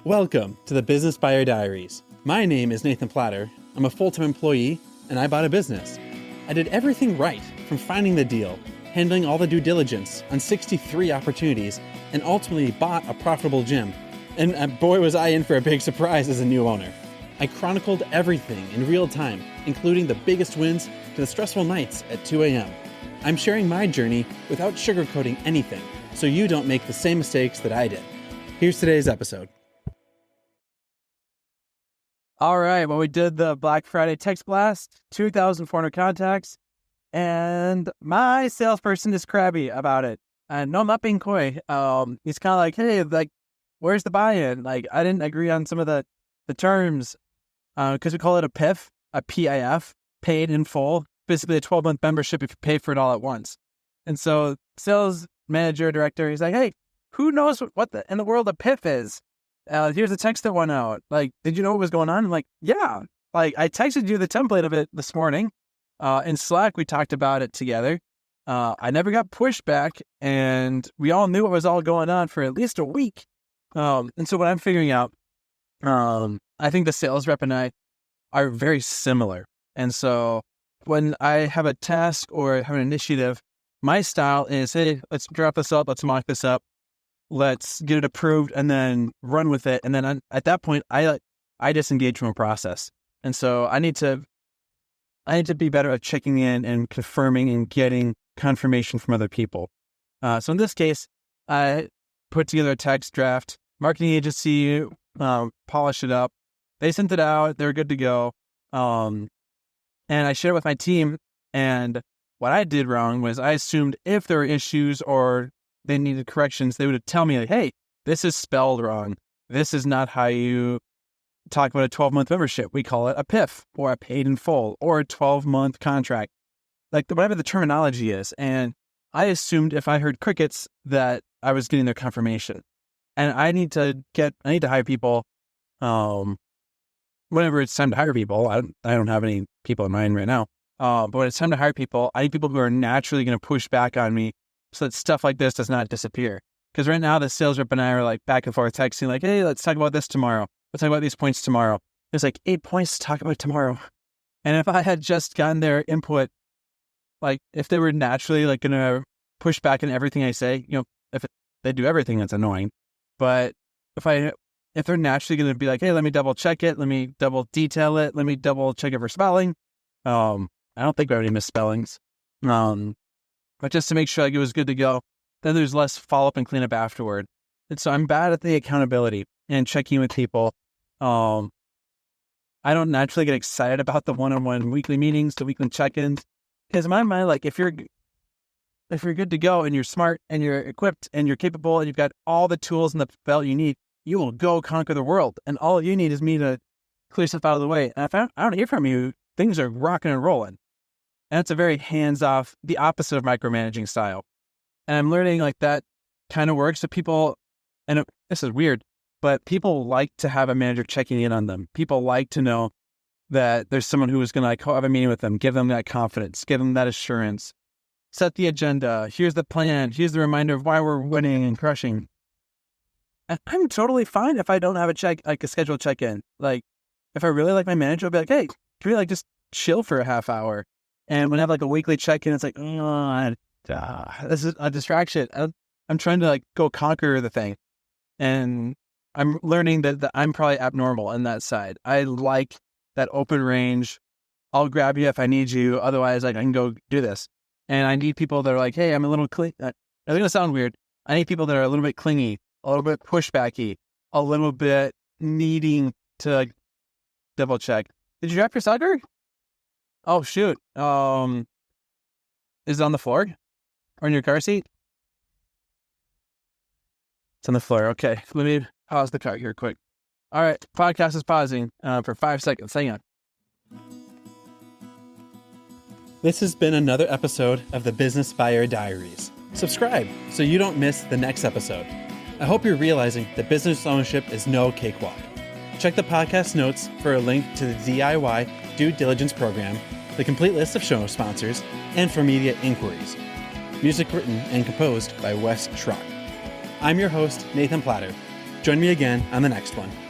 Welcome to the Business Buyer Diaries. My name is Nathan Platter. I'm a full-time employee, and I bought a business. I did everything right, from finding the deal, handling all the due diligence on 63 opportunities, and ultimately bought a profitable gym. And boy, was I in for a big surprise as a new owner. I chronicled everything in real time, including the biggest wins to the stressful nights at 2 a.m. I'm sharing my journey without sugarcoating anything, so you don't make the same mistakes that I did. Here's today's episode. All right, well, we did the Black Friday text blast, 2,400 contacts, and my salesperson is crabby about it. And no, I'm not being coy. He's kind of like, hey, where's the buy-in? I didn't agree on some of the terms because we call it a PIF, a PIF, paid in full, basically a 12-month membership if you pay for it all at once. And so sales manager, director, he's like, hey, who knows what in the world a PIF is? Here's a text that went out. Did you know what was going on? I'm like, yeah. I texted you the template of it this morning. In Slack, we talked about it together. I never got pushback, and we all knew what was all going on for at least a week. And so what I'm figuring out, I think the sales rep and I are very similar. And so when I have a task or have an initiative, my style is, hey, let's drop this up. Let's mock this up. Let's get it approved and then run with it. And then at that point, I disengage from a process. And so I need to be better at checking in and confirming and getting confirmation from other people. So in this case, I put together a text draft, marketing agency, polish it up. They sent it out. They're good to go. And I shared it with my team. And what I did wrong was I assumed if there were issues or they needed corrections, they would tell me, hey, this is spelled wrong. This is not how you talk about a 12-month membership. We call it a PIF or a paid in full or a 12-month contract, whatever the terminology is. And I assumed if I heard crickets that I was getting their confirmation. And I need to hire people. Whenever it's time to hire people, I don't have any people in mind right now. But when it's time to hire people, I need people who are naturally going to push back on me so that stuff like this does not disappear. Because right now the sales rep and I are back and forth texting hey, let's talk about this tomorrow. Let's talk about these points tomorrow. There's 8 points to talk about tomorrow. And if I had just gotten their input, if they were naturally going to push back on everything I say, if they do everything, that's annoying. But if they're naturally going to be hey, let me double check it. Let me double detail it. Let me double check it for spelling. I don't think we have any misspellings. But just to make sure it was good to go, then there's less follow-up and cleanup afterward. And so I'm bad at the accountability and checking with people. I don't naturally get excited about the one-on-one weekly meetings, the weekly check-ins. Because in my mind, if you're good to go and you're smart and you're equipped and you're capable and you've got all the tools in the belt you need, you will go conquer the world. And all you need is me to clear stuff out of the way. And if I don't hear from you, things are rocking and rolling. And it's a very hands-off, the opposite of micromanaging style. And I'm learning that kind of works. So people, and this is weird, but people like to have a manager checking in on them. People like to know that there's someone who is going to have a meeting with them, give them that confidence, give them that assurance, set the agenda. Here's the plan. Here's the reminder of why we're winning and crushing. And I'm totally fine if I don't have a scheduled check-in. If I really like my manager, I'll be hey, can we just chill for a half hour? And when I have a weekly check-in, it's this is a distraction. I'm trying to go conquer the thing. And I'm learning that I'm probably abnormal in that side. I like that open range. I'll grab you if I need you. Otherwise, I can go do this. And I need people that are hey, I'm a little clingy. It's going to sound weird. I need people that are a little bit clingy, a little bit pushbacky, a little bit needing to double check. Did you drop your solder? Oh, shoot. Is it on the floor or in your car seat? It's on the floor. Okay. Let me pause the car here quick. All right. Podcast is pausing for 5 seconds. Hang on. This has been another episode of the Business Buyer Diaries. Subscribe so you don't miss the next episode. I hope you're realizing that business ownership is no cakewalk. Check the podcast notes for a link to the DIY due diligence program, the complete list of show sponsors, and for media inquiries. Music written and composed by Wes Schrock. I'm your host, Nathan Platter. Join me again on the next one.